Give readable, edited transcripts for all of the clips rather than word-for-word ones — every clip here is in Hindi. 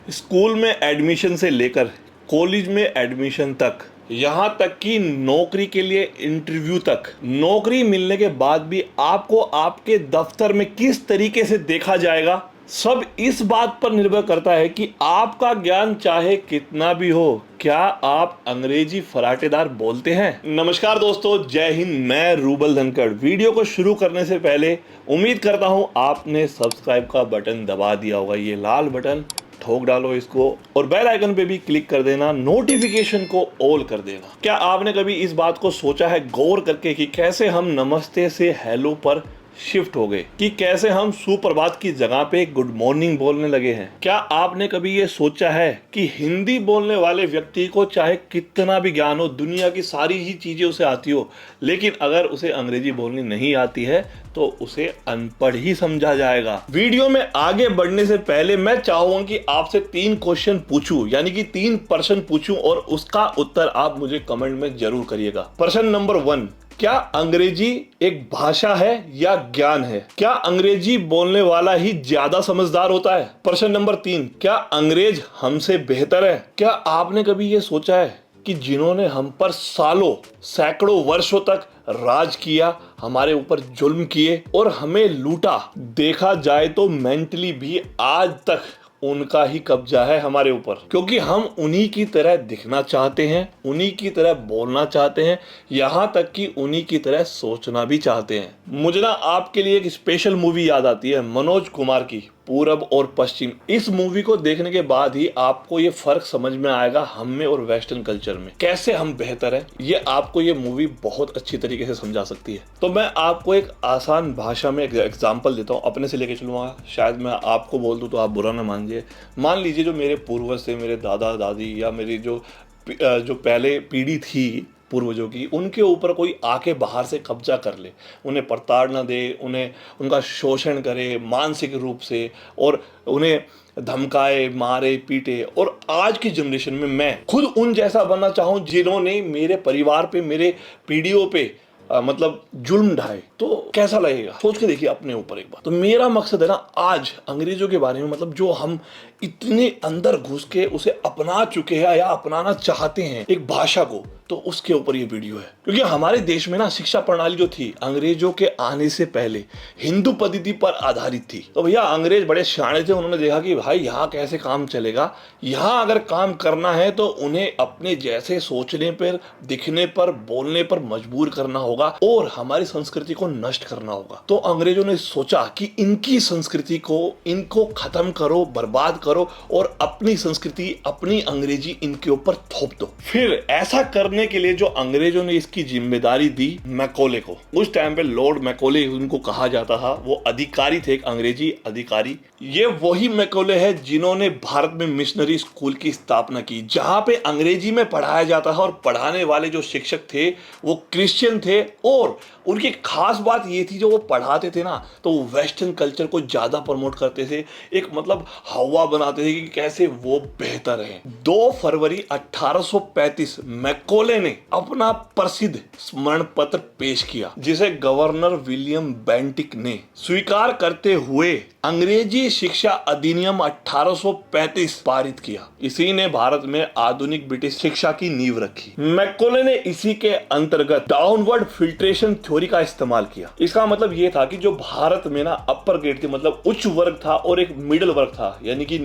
स्कूल में एडमिशन से लेकर कॉलेज में एडमिशन तक, यहाँ तक कि नौकरी के लिए इंटरव्यू तक, नौकरी मिलने के बाद भी आपको आपके दफ्तर में किस तरीके से देखा जाएगा, सब इस बात पर निर्भर करता है कि आपका ज्ञान चाहे कितना भी हो, क्या आप अंग्रेजी फराटेदार बोलते हैं। नमस्कार दोस्तों, जय हिंद। मैं रूबल धनखड़। वीडियो को शुरू करने से पहले उम्मीद करता हूं आपने सब्सक्राइब का बटन दबा दिया होगा, ये लाल बटन ठोक डालो इसको, और बेल आइकन पे भी क्लिक कर देना, नोटिफिकेशन को ऑल कर देना। क्या आपने कभी इस बात को सोचा है गौर करके कि कैसे हम नमस्ते से हेलो पर शिफ्ट हो गए, कि कैसे हम सुप्रभात की जगह पे गुड मॉर्निंग बोलने लगे हैं। क्या आपने कभी ये सोचा है कि हिंदी बोलने वाले व्यक्ति को चाहे कितना भी ज्ञान हो, दुनिया की सारी ही चीजें उसे आती हो, लेकिन अगर उसे अंग्रेजी बोलनी नहीं आती है तो उसे अनपढ़ ही समझा जाएगा। वीडियो में आगे बढ़ने से पहले मैं चाहूंगा कि आपसे 3 क्वेश्चन पूछूं, यानी कि 3 प्रश्न पूछूं, और उसका उत्तर आप मुझे कमेंट में जरूर करिएगा। प्रश्न नंबर 1, क्या अंग्रेजी एक भाषा है या ज्ञान है? क्या अंग्रेजी बोलने वाला ही ज्यादा समझदार होता है? प्रश्न नंबर 3, क्या अंग्रेज हमसे बेहतर है? क्या आपने कभी ये सोचा है कि जिन्होंने हम पर सालों सैकड़ों वर्षों तक राज किया, हमारे ऊपर जुल्म किए और हमें लूटा, देखा जाए तो मेंटली भी आज तक उनका ही कब्जा है हमारे ऊपर, क्योंकि हम उन्हीं की तरह दिखना चाहते हैं, उन्हीं की तरह बोलना चाहते हैं, यहाँ तक कि उन्हीं की तरह सोचना भी चाहते हैं। मुझे ना आपके लिए एक स्पेशल मूवी याद आती है, मनोज कुमार की, पूरब और पश्चिम। इस मूवी को देखने के बाद ही आपको ये फर्क समझ में आएगा हम में और वेस्टर्न कल्चर में, कैसे हम बेहतर हैं। ये आपको ये मूवी बहुत अच्छी तरीके से समझा सकती है। तो मैं आपको एक आसान भाषा में एक एग्जांपल देता हूँ, अपने से लेके चलूंगा। शायद मैं आपको बोल दूं तो आप बुरा ना मानिए। मान लीजिए जो मेरे पूर्वज थे, मेरे दादा दादी, या मेरी जो पहले पीढ़ी थी पूर्वजों की, उनके ऊपर कोई आके बाहर से कब्जा कर ले, उन्हें प्रताड़ना दे, उन्हें उनका शोषण करे मानसिक रूप से, और उन्हें धमकाए, मारे, पीटे, और आज की जनरेशन में मैं खुद उन जैसा बनना चाहूँ जिन्होंने मेरे परिवार पे, मेरे पीढ़ियों पे मतलब जुल्म ढाए, तो कैसा लगेगा? सोच के देखिए अपने ऊपर एक बार। तो मेरा मकसद है ना, आज अंग्रेजों के बारे में, मतलब जो हम इतने अंदर घुस के उसे अपना चुके हैं या अपनाना चाहते हैं एक भाषा को, तो उसके ऊपर ये वीडियो है। क्योंकि हमारे देश में ना शिक्षा प्रणाली जो थी अंग्रेजों के आने से पहले हिंदू पद्धति पर आधारित थी। तो भैया अंग्रेज बड़े शाणे थे, उन्होंने देखा कि भाई यहाँ कैसे काम चलेगा, यहाँ अगर काम करना है तो उन्हें अपने जैसे सोचने पर, दिखने पर, बोलने पर मजबूर करना होगा और हमारी संस्कृति को नष्ट करना होगा। तो अंग्रेजों ने सोचा कि इनकी संस्कृति को, इनको खत्म करो, बर्बाद करो, और अपनी संस्कृति, अपनी अंग्रेजी इनके ऊपर थोप दो। फिर ऐसा करने के लिए जो अंग्रेजों ने इसकी जिम्मेदारी दी मैकॉले को, उस टाइम पे लॉर्ड मैकॉले उनको कहा जाता था, वो अधिकारी थे, एक अंग्रेजी अधिकारी। ये वही मैकॉले है जिन्होंने भारत में मिशनरी स्कूल की स्थापना की, जहां पे अंग्रेजी में पढ़ाया जाता था, और पढ़ाने वाले जो शिक्षक थे वो क्रिश्चियन थे, और उनकी खास बात ये थी, जो वो पढ़ाते थे ना, तो वो वेस्टर्न कल्चर को ज्यादा प्रमोट करते थे, एक मतलब हवा बनाते थे कि कैसे वो बेहतर है। 2 फरवरी 1835 मैकॉले ने अपना प्रसिद्ध स्मरण पत्र पेश किया, जिसे गवर्नर विलियम बेंटिक ने स्वीकार करते हुए अंग्रेजी शिक्षा अधिनियम 1835 पारित किया। इसी ने भारत में आधुनिक ब्रिटिश शिक्षा की नींव रखी। मैकॉले ने इसी के अंतर्गत डाउनवर्ड फिल्ट्रेशन थ्योरी का इस्तेमाल किया। इसका मतलब ये था कि जो भारत में ना अपर ग्रेड थी, मतलब उच्च वर्ग था, और एक मिडिल वर्ग था, यानी कि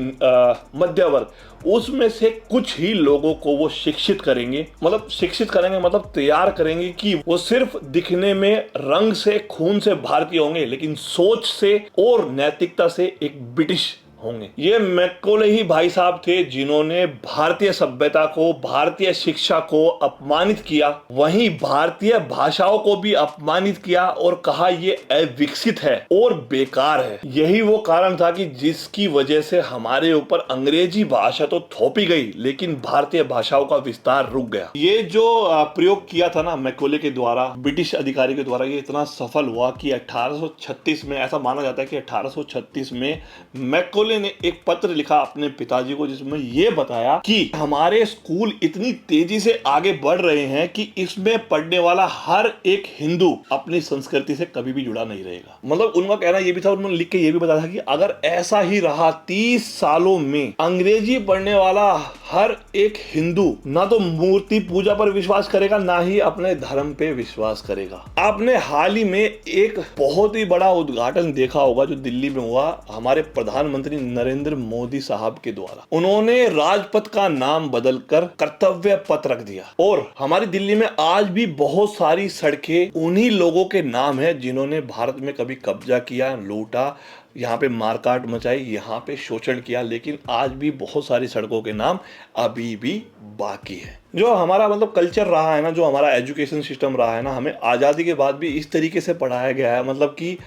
मध्य वर्ग, उसमें से कुछ ही लोगों को वो शिक्षित करेंगे, मतलब तैयार करेंगे कि वो सिर्फ दिखने में, रंग से, खून से भारतीय होंगे, लेकिन सोच से और नैतिकता से एक ब्रिटिश होंगे। ये मैकॉले ही भाई साहब थे जिन्होंने भारतीय सभ्यता को, भारतीय शिक्षा को अपमानित किया, वहीं भारतीय भाषाओं को भी अपमानित किया, और कहा ये अविकसित है और बेकार है। यही वो कारण था कि जिसकी वजह से हमारे ऊपर अंग्रेजी भाषा तो थोपी गई, लेकिन भारतीय भाषाओं का विस्तार रुक गया। ये जो प्रयोग किया था ना मैकॉले के द्वारा, ब्रिटिश अधिकारी के द्वारा, ये इतना सफल हुआ कि 1836 में, ऐसा माना जाता है कि 1836 में मैकॉले मकौले ने एक पत्र लिखा अपने पिताजी को, जिसमें ये बताया कि हमारे स्कूल इतनी तेजी से आगे बढ़ रहे हैं कि इसमें पढ़ने वाला हर एक हिंदू अपनी संस्कृति से कभी भी जुड़ा नहीं रहेगा। मतलब उनका कहना ये भी था, उन्होंने लिख के ये भी बताया था कि अगर ऐसा ही रहा 30 सालों में, अंग्रेजी पढ़ने वाला हर एक हिंदू ना तो मूर्ति पूजा पर विश्वास करेगा, ना ही अपने धर्म पे विश्वास करेगा। आपने हाल ही में एक बहुत ही बड़ा उद्घाटन देखा होगा जो दिल्ली में हुआ हमारे प्रधानमंत्री नरेंद्र मोदी साहब के द्वारा। उन्होंने राजपथ का नाम बदलकर कर्तव्य पथ रख दिया और हमारी दिल्ली में आज भी बहुत सारी सड़कें उन्हीं लोगों के नाम है जिन्होंने भारत में कभी कब्जा किया, लूटा, यहाँ पे मारकाट मचाई, यहाँ पे शोषण किया, लेकिन आज भी बहुत सारी सड़कों के नाम अभी भी बाकी है। जो हमारा मतलब कल्चर रहा है ना, जो हमारा एजुकेशन सिस्टम रहा है ना, हमें आज़ादी के बाद भी इस तरीके से पढ़ाया गया है, मतलब कि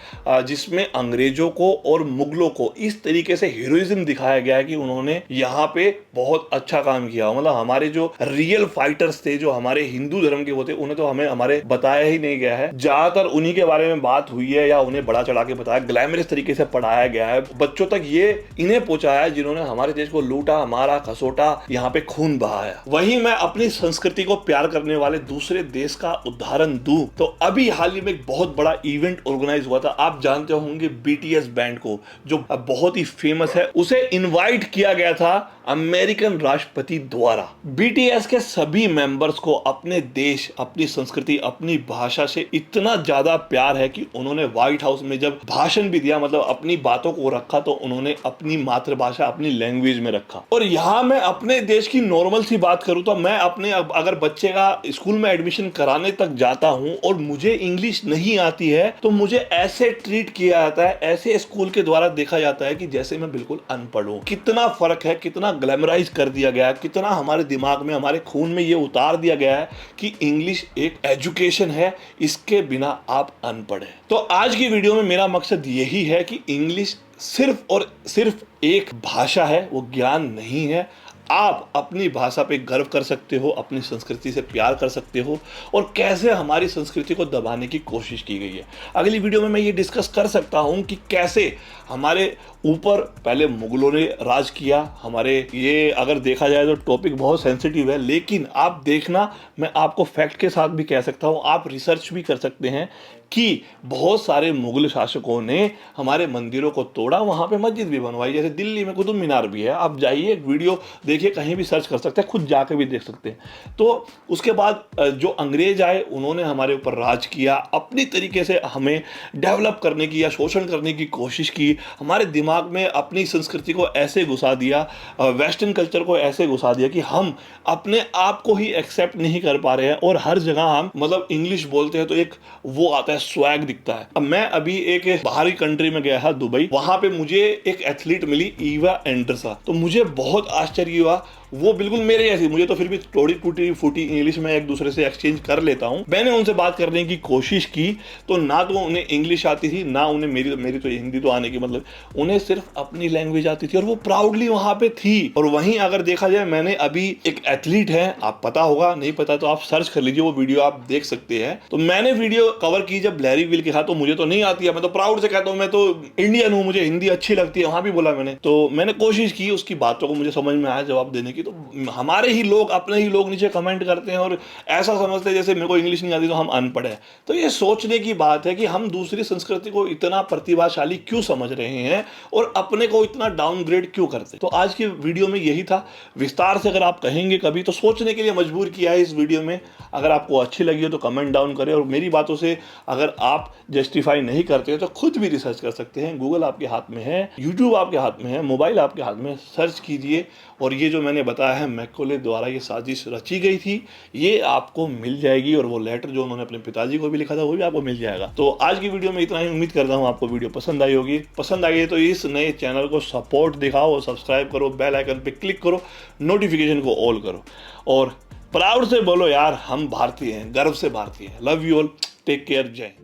जिसमें अंग्रेजों को और मुगलों को इस तरीके से हीरोइज्म दिखाया गया है कि उन्होंने यहाँ पे बहुत अच्छा काम किया। मतलब हमारे जो रियल फाइटर्स थे, जो हमारे हिंदू धर्म के होते, उन्हें तो हमें हमारे बताया ही नहीं गया है। ज़्यादातर उन्हीं के बारे में बात हुई है या उन्हें बड़ा चढ़ा के बताया, ग्लैमरस तरीके से पढ़ाया गया है। बच्चों तक ये इन्हें पहुंचाया है जिन्होंने हमारे देश को लूटा, मारा, खसोटा, यहाँ पे खून बहाया। वहीं मैं अपनी संस्कृति को प्यार करने वाले दूसरे देश का उदाहरण दूं तो अभी हाल ही में एक बहुत बड़ा इवेंट ऑर्गेनाइज हुआ था। आप जानते होंगे बीटीएस बैंड को, जो बहुत ही फेमस है, उसे इनवाइट किया गया था अमेरिकन राष्ट्रपति द्वारा। बीटीएस के सभी मेंबर्स को अपने देश, अपनी संस्कृति, अपनी भाषा से इतना ज्यादा प्यार है कि उन्होंने व्हाइट हाउस में जब भाषण भी दिया, मतलब अपनी बातों को रखा, तो उन्होंने अपनी मातृभाषा, अपनी लैंग्वेज में रखा। और यहां मैं अपने देश की नॉर्मल सी बात करूं तो मैं अपने अगर बच्चे का स्कूल में एडमिशन कराने तक जाता हूं और मुझे इंग्लिश नहीं आती है तो मुझे ऐसे ट्रीट किया जाता है, ऐसे स्कूल के द्वारा देखा जाता है कि जैसे मैं बिल्कुल अनपढ़ हूं। कितना फर्क है, कितना ग्लैमराइज कर दिया गया है, कितना हमारे दिमाग में, हमारे खून में ये उतार दिया गया है कि इंग्लिश एक एजुकेशन है, इसके बिना आप अनपढ़ हैं। तो आज की वीडियो में मेरा मकसद यही है कि इंग्लिश सिर्फ और सिर्फ एक भाषा है, वो ज्ञान नहीं है। आप अपनी भाषा पे गर्व कर सकते हो, अपनी संस्कृति से प्यार कर सकते हो, और कैसे हमारी संस्कृति को दबाने की कोशिश की गई है। अगली वीडियो में मैं ये डिस्कस कर सकता हूँ कि कैसे हमारे ऊपर पहले मुगलों ने राज किया। हमारे ये अगर देखा जाए तो टॉपिक बहुत सेंसिटिव है, लेकिन आप देखना, मैं आपको फैक्ट के साथ भी कह सकता हूँ, आप रिसर्च भी कर सकते हैं कि बहुत सारे मुगल शासकों ने हमारे मंदिरों को तोड़ा, वहाँ पे मस्जिद भी बनवाई। जैसे दिल्ली में कुतुब मीनार भी है, आप जाइए वीडियो देखिए, कहीं भी सर्च कर सकते हैं, खुद जाके भी देख सकते हैं। तो उसके बाद जो अंग्रेज आए, उन्होंने हमारे ऊपर राज किया, अपनी तरीके से हमें डेवलप करने की या शोषण करने की कोशिश की, हमारे दिमाग में अपनी संस्कृति को ऐसे घुसा दिया, वेस्टर्न कल्चर को ऐसे घुसा दिया कि हम अपने आप को ही एक्सेप्ट नहीं कर पा रहे हैं। और हर जगह हम मतलब इंग्लिश बोलते हैं तो एक वो आता है, स्वैग दिखता है। अब मैं अभी एक बाहरी कंट्री में गया था, दुबई, वहां पे मुझे एक एथलीट मिली, ईवा एंडरसन। तो मुझे बहुत आश्चर्य हुआ, वो बिल्कुल मेरे जैसी, मुझे तो फिर भी थोड़ी टूटी फूटी इंग्लिश में एक दूसरे से एक्सचेंज कर लेता हूं। मैंने उनसे बात करने की कोशिश की तो ना तो उन्हें इंग्लिश आती थी, ना उन्हें मेरी तो हिंदी तो आने की, मतलब उन्हें सिर्फ अपनी लैंग्वेज आती थी और वो प्राउडली वहां पे थी। और वहीं अगर देखा जाए, मैंने अभी एक एथलीट है, आप पता होगा, नहीं पता तो आप सर्च कर लीजिए, वो वीडियो आप देख सकते हैं। तो मैंने वीडियो कवर की जब लैरी विल के साथ, तो मुझे तो नहीं आती है, मैं तो प्राउड से कहता हूँ मैं तो इंडियन हूँ, मुझे हिंदी अच्छी लगती है, वहां भी बोला मैंने। तो मैंने कोशिश की, उसकी बातों को मुझे समझ में आया जवाब देने की। तो हमारे ही लोग, अपने ही लोग नीचे कमेंट करते हैं और ऐसा समझते हैं जैसे मेरे को इंग्लिश नहीं आती तो हम अनपढ़ हैं। तो ये सोचने की बात है कि हम दूसरी संस्कृति को इतना प्रतिभाशाली क्यों समझ रहे हैं और अपने को इतना डाउनग्रेड क्यों करते हैं। तो आज की वीडियो में यही था। विस्तार से अगर आप कहेंगे कभी तो सोचने के लिए मजबूर किया है इस वीडियो में। अगर आपको अच्छी लगी हो तो कमेंट डाउन करें, और मेरी बातों से अगर आप जस्टिफाई नहीं करते हो तो खुद भी रिसर्च कर सकते हैं। गूगल आपके हाथ में है, यूट्यूब आपके हाथ में है, मोबाइल आपके हाथ में, सर्च कीजिए और ये जो मैंने बताया है मैकॉले द्वारा ये साजिश रची गई थी, ये आपको मिल जाएगी। और वो लेटर जो उन्होंने अपने पिताजी को भी लिखा था वो भी आपको मिल जाएगा। तो आज की वीडियो में इतना ही। उम्मीद करता हूँ आपको वीडियो पसंद आई होगी। पसंद आई है तो इस नए चैनल को सपोर्ट दिखाओ, सब्सक्राइब करो, बेल आइकन पे क्लिक करो, नोटिफिकेशन को ऑल करो और प्राउड से बोलो यार हम भारतीय हैं, गर्व से भारतीय हैं। Love you all, take care, जय।